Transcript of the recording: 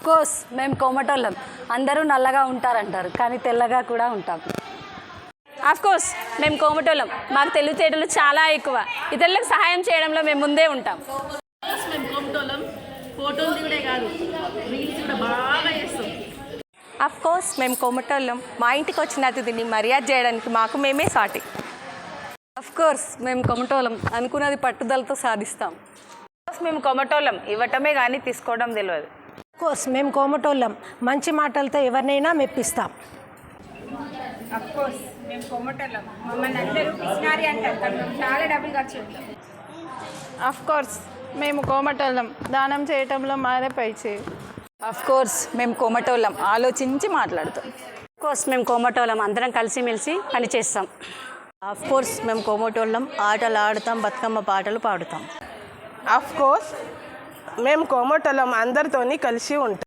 Course మేము కోమటోళ్ళం. అందరూ నల్లగా ఉంటారంటారు, కానీ తెల్లగా కూడా ఉంటాం. కోర్స్ మేము కోమటోళ్ళం. మాకు తెలివితేటలు చాలా ఎక్కువ. ఇతరులకు సహాయం చేయడంలో మేము ముందే ఉంటాం. మేము కోమటోళ్ళం. ఫోటోలు దిగుడే కాదు, రీల్స్ కూడా బాగా చేస్తాం. కోర్స్ మేము కోమటోళ్ళం. మా ఇంటికి వచ్చిన అతిథిని మర్యాద చేయడానికి మాకు మేమే సాటి. కోర్స్ మేము కోమటోళ్ళం. అనుకున్నది పట్టుదలతో సాధిస్తాం. మేము కోమటోళ్ళం. ఇవ్వటమే కానీ తీసుకోవడం తెలియదు. కోర్స్ మేము కోమటోళ్ళం. మంచి మాటలతో ఎవరినైనా మెప్పిస్తాం. కోర్స్ మేము కోమటోళ్ళం. మమ్మల్ని అందరూ పిసినారి అంటారు, కానీ మేము చాలా డబ్బులు ఖర్చు పెడతాం. కోర్స్ మేము కోమటోళ్ళం. దానం చేయటంలో మాదే పై చేయి. కోర్స్ మేము కోమటోళ్ళం. ఆలోచించి మాట్లాడతాం. కోర్స్ మేము కోమటోళ్ళం. అందరం కలిసిమెలిసి పని చేస్తాం. కోర్స్ మేము కోమటోళ్ళం. ఆటలు ఆడుతాం, బతుకమ్మ పాటలు పాడుతాం. కోర్స్ మేము కోమటోళ్ళం. అందరితోని కలిసి ఉంటాం.